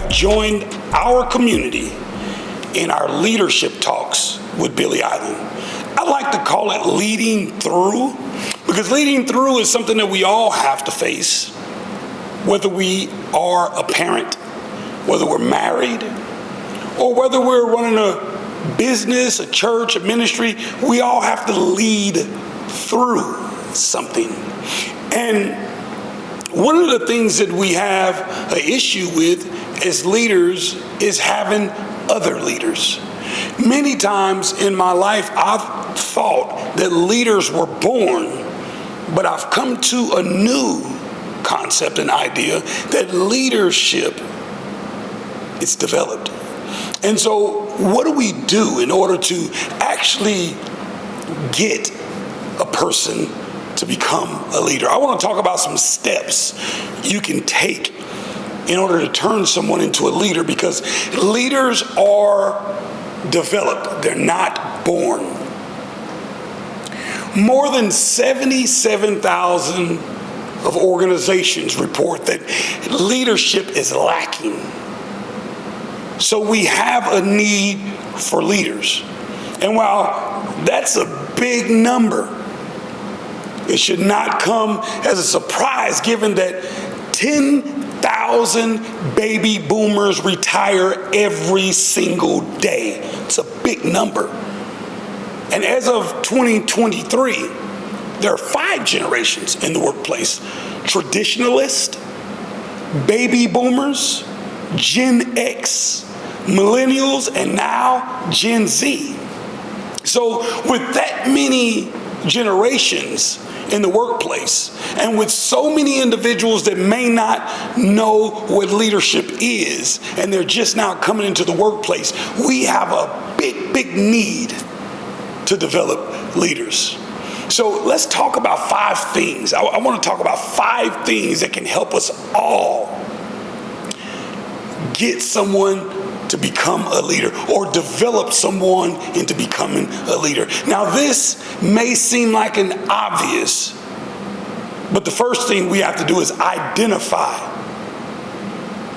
have joined our community in our Leadership Talks with Billy Island. I like to call it leading through, because leading through is something that we all have to face, whether we are a parent, whether we're married, or whether we're running a business, a church, a ministry. We all have to lead through something. And one of the things that we have an issue with as leaders is having other leaders. Many times in my life, I've thought that leaders were born, but I've come to a new concept and idea that leadership is developed. And so what do we do in order to actually get a person to become a leader? I want to talk about some steps you can take in order to turn someone into a leader, because leaders are developed. They're not born. More than 77,000 of organizations report that leadership is lacking. So we have a need for leaders. And while that's a big number, it should not come as a surprise given that 10,000 baby boomers retire every single day. It's a big number. And as of 2023, there are 5 generations in the workplace: traditionalist, baby boomers, Gen X, millennials, and now Gen Z. So with that many generations in the workplace, and with so many individuals that may not know what leadership is, and they're just now coming into the workplace, we have a big need to develop leaders. So let's talk about 5 things. I want to talk about 5 things that can help us all get someone to become a leader, or develop someone into becoming a leader. Now, this may seem like an obvious, but the first thing we have to do is identify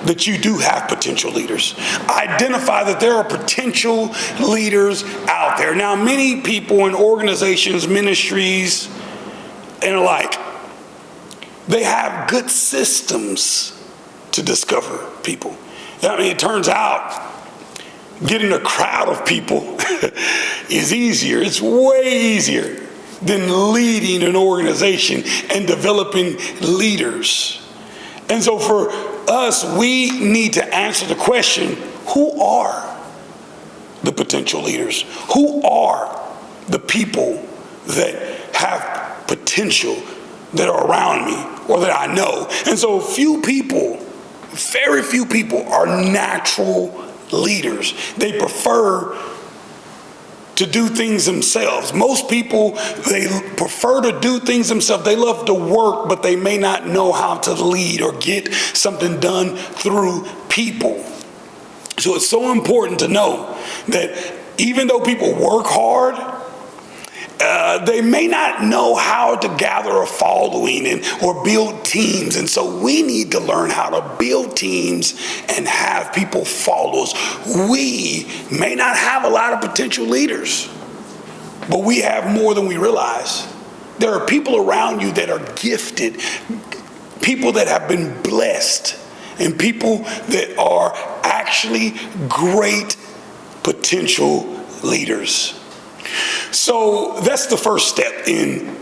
that you do have potential leaders. Identify that there are potential leaders out there. Now, many people in organizations, ministries, and alike, they have good systems to discover people. I mean, it turns out getting a crowd of people is easier. It's way easier than leading an organization and developing leaders. And so for us, we need to answer the question, who are the potential leaders? Who are the people that have potential that are around me or that I know? And so very few people are natural leaders. They prefer to do things themselves. Most people, they prefer to do things themselves. They love to work, but they may not know how to lead or get something done through people. So it's so important to know that even though people work hard, they may not know how to gather a following or build teams. And so we need to learn how to build teams and have people follow us. We may not have a lot of potential leaders, but we have more than we realize. There are people around you that are gifted, people that have been blessed, and people that are actually great potential leaders. So that's the first step in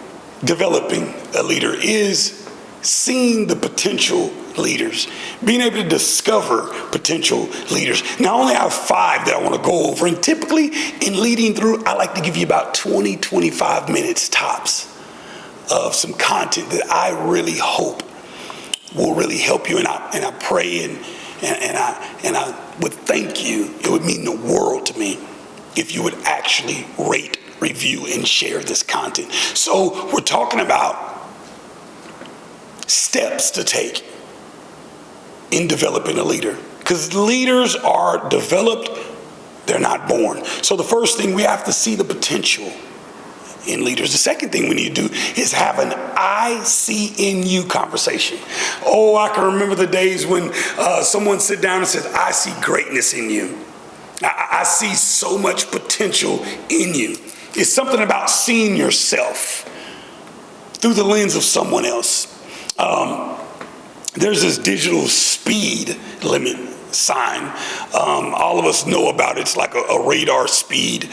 developing a leader, is seeing the potential leaders, being able to discover potential leaders. Now, I only have 5 that I want to go over, and typically in leading through, I like to give you about 20-25 minutes tops of some content that I really hope will really help you. And I pray and I would thank you. It would mean the world to me if you would actually rate, review, and share this content. So we're talking about steps to take in developing a leader, because leaders are developed, they're not born. So the first thing, we have to see the potential in leaders. The second thing we need to do is have an I see in you conversation. Oh, I can remember the days when someone sit down and says, I see greatness in you. I see so much potential in you. It's something about seeing yourself through the lens of someone else. There's this digital speed limit sign. All of us know about it. It's like a radar speed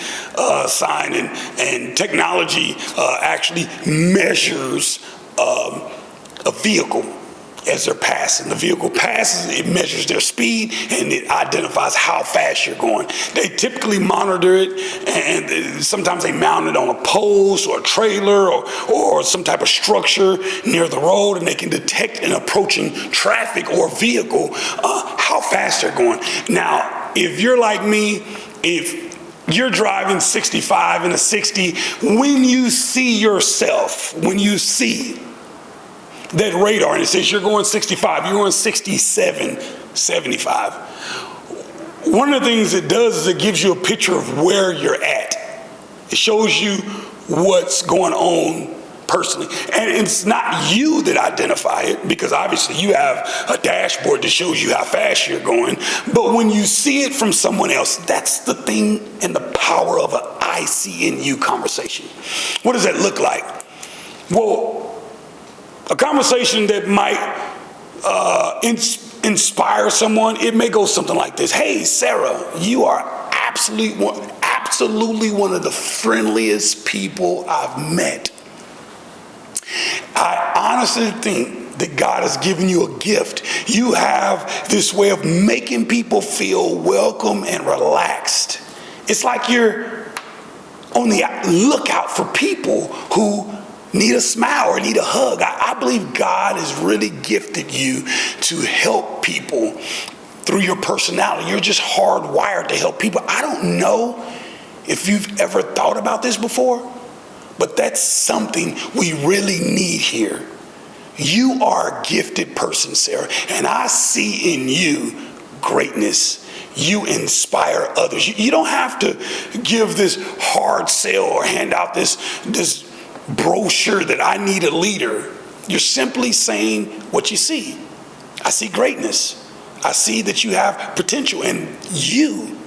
sign, and technology actually measures a vehicle as they're passing. The vehicle passes, it measures their speed, and it identifies how fast you're going. They typically monitor it, and sometimes they mount it on a post or a trailer or some type of structure near the road, and they can detect an approaching traffic or vehicle, how fast they're going. Now, if you're like me, if you're driving 65 in a 60, when you see yourself, when you see that radar and it says you're going 65, you're going 67, 75. One of the things it does is it gives you a picture of where you're at. It shows you what's going on personally. And it's not you that identify it, because obviously you have a dashboard that shows you how fast you're going. But when you see it from someone else, that's the thing and the power of an I see in you conversation. What does that look like? Well, a conversation that might inspire someone, it may go something like this. Hey, Sarah, you are absolutely one of the friendliest people I've met. I honestly think that God has given you a gift. You have this way of making people feel welcome and relaxed. It's like you're on the lookout for people who need a smile or need a hug. I believe God has really gifted you to help people through your personality. You're just hardwired to help people. I don't know if you've ever thought about this before, but that's something we really need here. You are a gifted person, Sarah, and I see in you greatness. You inspire others. You don't have to give this hard sell or hand out this brochure that I need a leader. You're simply saying what you see. I see greatness. I see that you have potential, and you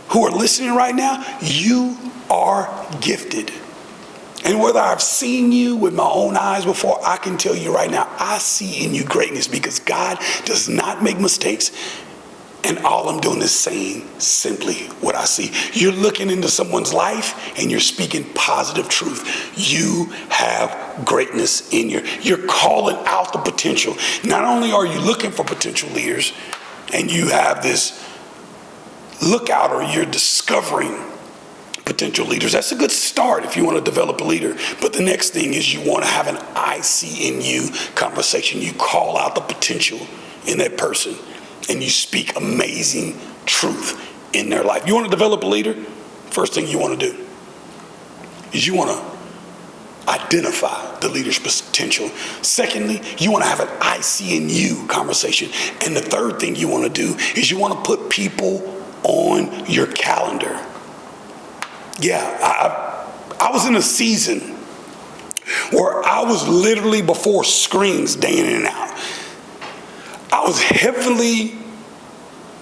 who are listening right now, you are gifted. And whether I've seen you with my own eyes before, I can tell you right now, I see in you greatness, because God does not make mistakes. And all I'm doing is saying simply what I see. You're looking into someone's life and you're speaking positive truth. You have greatness in you. You're calling out the potential. Not only are you looking for potential leaders and you have this lookout, or you're discovering potential leaders. That's a good start if you want to develop a leader. But the next thing is you want to have an I see in you conversation. You call out the potential in that person, and you speak amazing truth in their life. You want to develop a leader? First thing you want to do is you want to identify the leader's potential. Secondly, you want to have an I see in you conversation. And the third thing you want to do is you want to put people on your calendar. Yeah, I was in a season where I was literally before screens day in and out. I was heavily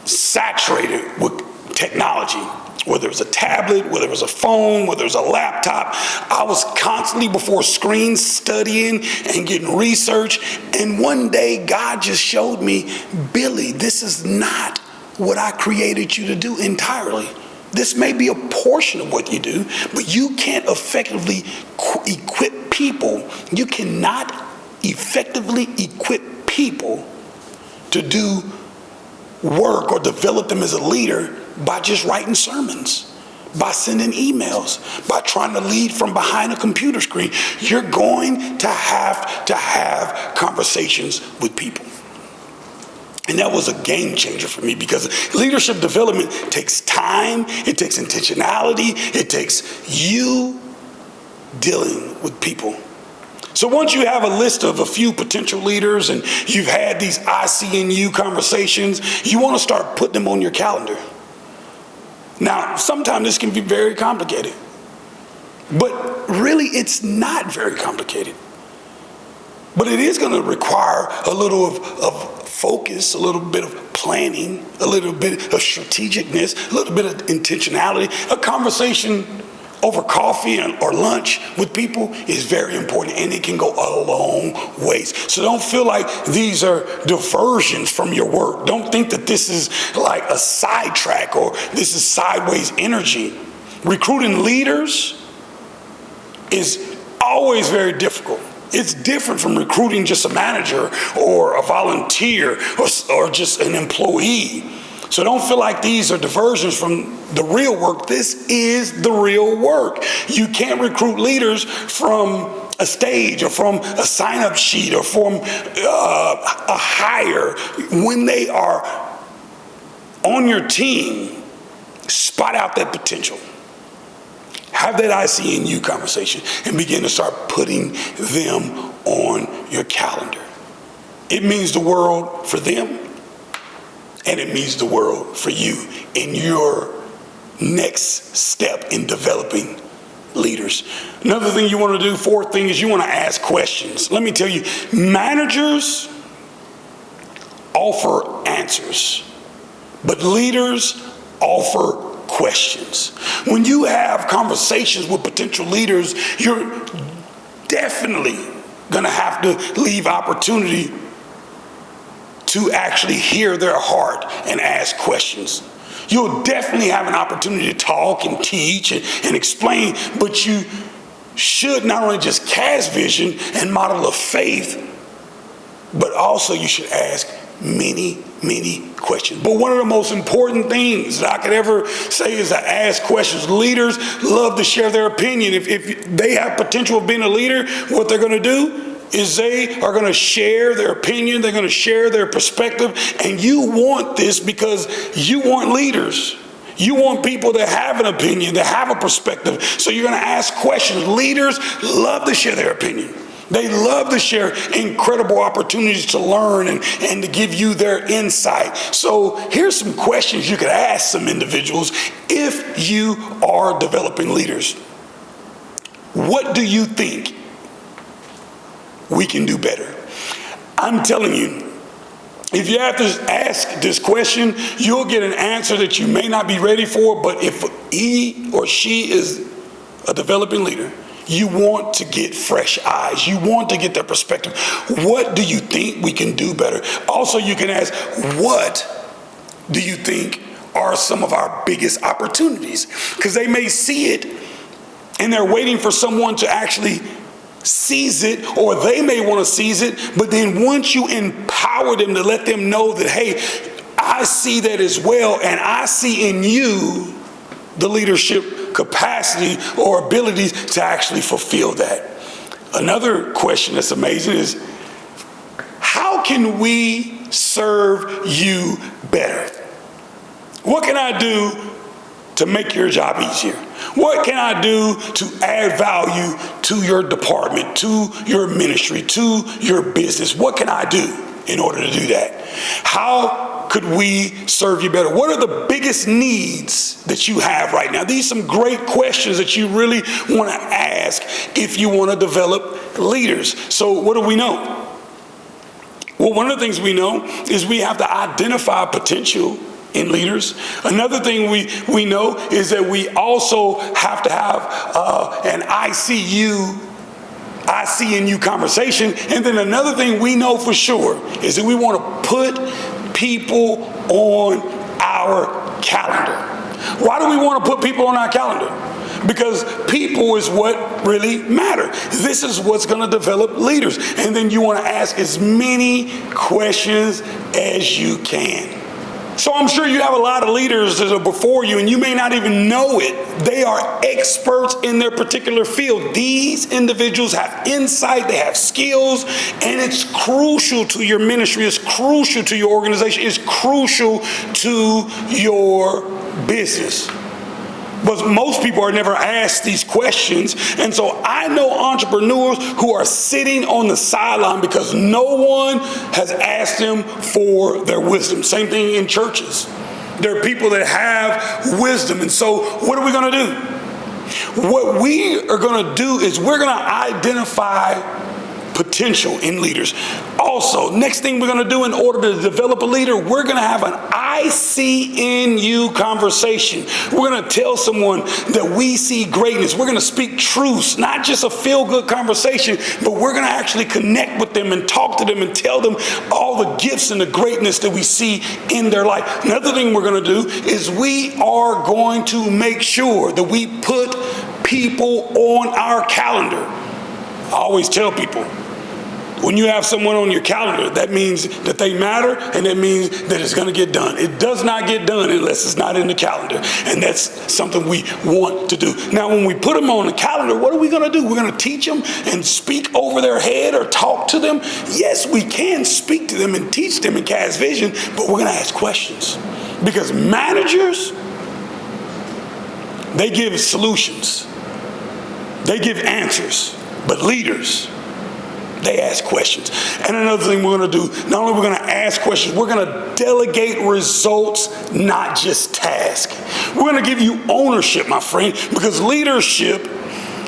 saturated with technology, whether it was a tablet, whether it was a phone, whether it was a laptop. I was constantly before screens studying and getting research. And one day God just showed me, Billy, this is not what I created you to do entirely. This may be a portion of what you do, but you can't effectively equip people. You cannot effectively equip people to do work or develop them as a leader by just writing sermons, by sending emails, by trying to lead from behind a computer screen. You're going to have conversations with people. And that was a game changer for me, because leadership development takes time, it takes intentionality, it takes you dealing with people. So once you have a list of a few potential leaders and you've had these I see in you conversations, you want to start putting them on your calendar. Now, sometimes this can be very complicated. But really, it's not very complicated. But it is going to require a little of focus, a little bit of planning, a little bit of strategicness, a little bit of intentionality. A conversation over coffee or lunch with people is very important, and it can go a long ways. So don't feel like these are diversions from your work. Don't think that this is like a sidetrack or this is sideways energy. Recruiting leaders is always very difficult. It's different from recruiting just a manager or a volunteer or just an employee. So don't feel like these are diversions from the real work. This is the real work. You can't recruit leaders from a stage or from a sign-up sheet or from a hire. When they are on your team, spot out that potential. Have that I see in you conversation and begin to start putting them on your calendar. It means the world for them, and it means the world for you in your next step in developing leaders. Another thing you want to do, fourth thing, is you want to ask questions. Let me tell you, managers offer answers, but leaders offer questions. When you have conversations with potential leaders, you're definitely going to have to leave opportunity to actually hear their heart and ask questions. You'll definitely have an opportunity to talk and teach and explain, but you should not only just cast vision and model of faith, but also you should ask many questions. But one of the most important things that I could ever say is to ask questions. Leaders love to share their opinion. If they have potential of being a leader, what they're going to do is they are going to share their opinion. They're going to share their perspective. And you want this because you want leaders. You want people that have an opinion, that have a perspective. So you're going to ask questions. Leaders love to share their opinion. They love to share incredible opportunities to learn and to give you their insight. So here's some questions you could ask some individuals if you are developing leaders. What do you think we can do better? I'm telling you, if you have to ask this question, you'll get an answer that you may not be ready for, but if he or she is a developing leader, you want to get fresh eyes. You want to get their perspective. What do you think we can do better? Also, you can ask, what do you think are some of our biggest opportunities? Because they may see it and they're waiting for someone to actually seize it, or they may want to seize it, but then once you empower them to let them know that, hey, I see that as well, and I see in you the leadership capacity or abilities to actually fulfill that. Another question that's amazing is, how can we serve you better? What can I do to make your job easier? What can I do to add value to your department, to your ministry, to your business? What can I do in order to do that? How could we serve you better? What are the biggest needs that you have right now? These are some great questions that you really want to ask if you want to develop leaders. So what do we know? Well, one of the things we know is we have to identify potential in leaders. Another thing we know is that we also have to have an I see in you conversation. And then another thing we know for sure is that we want to put people on our calendar. Why do we want to put people on our calendar? Because people is what really matter. This is what's going to develop leaders. And then you want to ask as many questions as you can. So I'm sure you have a lot of leaders that are before you, and you may not even know it. They are experts in their particular field. These individuals have insight, they have skills, and it's crucial to your ministry. It's crucial to your organization. It's crucial to your business. But most people are never asked these questions. And so I know entrepreneurs who are sitting on the sideline because no one has asked them for their wisdom. Same thing in churches. There are people that have wisdom. And so what are we going to do? What we are going to do is we're going to identify potential in leaders. Also, next thing we're going to do in order to develop a leader, we're going to have an I see in you conversation. We're going to tell someone that we see greatness. We're going to speak truths, not just a feel-good conversation, but we're going to actually connect with them and talk to them and tell them all the gifts and the greatness that we see in their life. Another thing we're going to do is we are going to make sure that we put people on our calendar. I always tell people, when you have someone on your calendar, that means that they matter, and that means that it's going to get done. It does not get done unless it's not in the calendar, and that's something we want to do. Now, when we put them on the calendar, what are we going to do? We're going to teach them and speak over their head or talk to them? Yes, we can speak to them and teach them and cast vision, but we're going to ask questions. Because managers, they give solutions. They give answers. But leaders, they ask questions. And another thing we're going to do, not only we're going to ask questions, we're going to delegate results, not just tasks. We're going to give you ownership, my friend, because leadership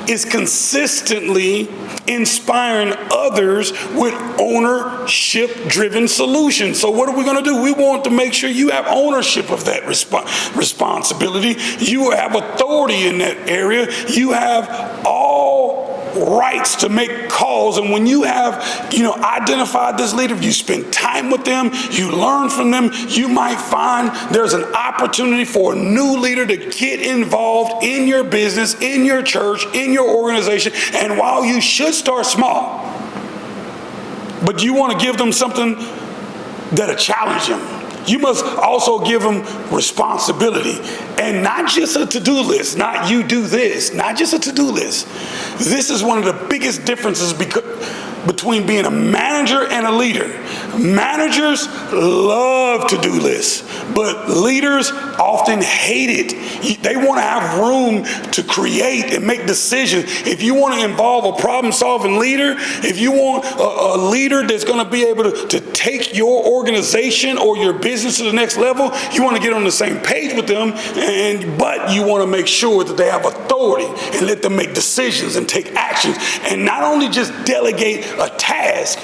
is consistently inspiring others with ownership-driven solutions. So what are we going to do? We want to make sure you have ownership of that responsibility. You have authority in that area. You have all rights to make calls. And when you have, identified this leader, if you spend time with them, you learn from them, you might find there's an opportunity for a new leader to get involved in your business, in your church, in your organization. And while you should start small, but you want to give them something that'll challenge them, you must also give them responsibility, and not just a to-do list, not you do this, not just a to-do list. This is one of the biggest differences between being a manager and a leader. Managers love to-do lists, but leaders often hate it. They want to have room to create and make decisions. If you want to involve a problem-solving leader, if you want a leader that's going to be able to take your organization or your business to the next level, you want to get on the same page with them, but you want to make sure that they have authority and let them make decisions and take actions, and not only just delegate a task,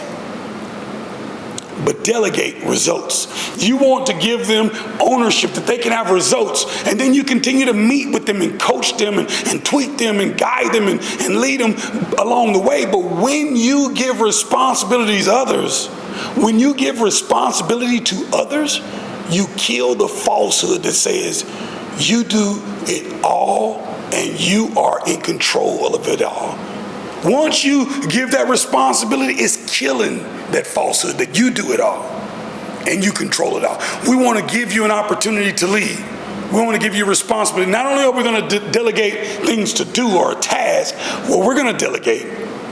but delegate results. You want to give them ownership, that they can have results, and then you continue to meet with them and coach them and tweak them and guide them and lead them along the way. But when you give responsibilities to others, you kill the falsehood that says you do it all and you are in control of it all. Once you give that responsibility, it's killing that falsehood that you do it all and you control it all. We want to give you an opportunity to lead. We want to give you responsibility. Not only are we going to delegate things to do or a task, what we're going to delegate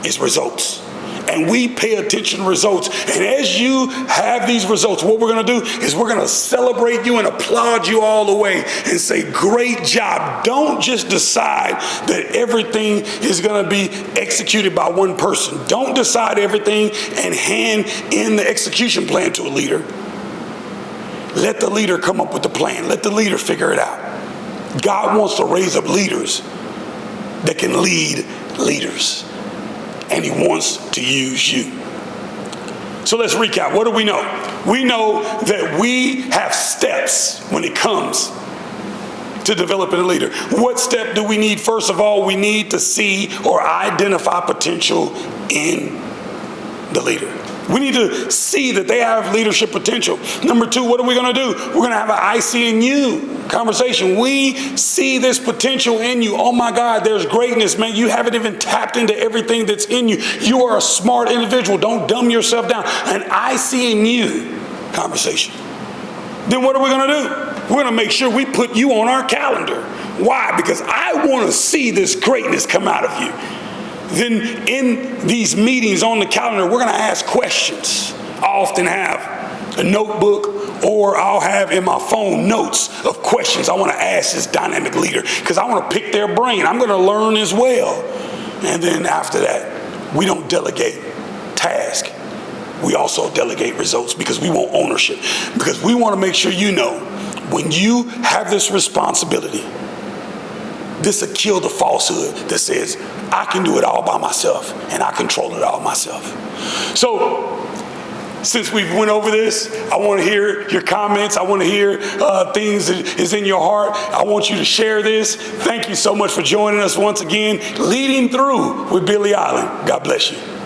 is results. And we pay attention to results. And as you have these results, what we're going to do is we're going to celebrate you and applaud you all the way and say, great job. Don't just decide that everything is going to be executed by one person. Don't decide everything and hand in the execution plan to a leader. Let the leader come up with the plan. Let the leader figure it out. God wants to raise up leaders that can lead leaders. And he wants to use you. So let's recap. What do we know? We know that we have steps when it comes to developing a leader. What step do we need? First of all, we need to see or identify potential in the leader. We need to see that they have leadership potential. Number two, what are we going to do? We're going to have an I see in you conversation. We see this potential in you. Oh my God, there's greatness, man. You haven't even tapped into everything that's in you. You are a smart individual. Don't dumb yourself down. An I see in you conversation. Then what are we going to do? We're going to make sure we put you on our calendar. Why? Because I want to see this greatness come out of you. Then in these meetings on the calendar, we're going to ask questions. I often have a notebook, or I'll have in my phone notes of questions I want to ask this dynamic leader because I want to pick their brain. I'm going to learn as well. And then after that, we don't delegate tasks. We also delegate results because we want ownership. Because we want to make sure you know when you have this responsibility, This will kill the falsehood that says, I can do it all by myself and I control it all myself. So, since we've went over this, I want to hear your comments. I want to hear things that is in your heart. I want you to share this. Thank you so much for joining us once again. Leading Through with Billy Island. God bless you.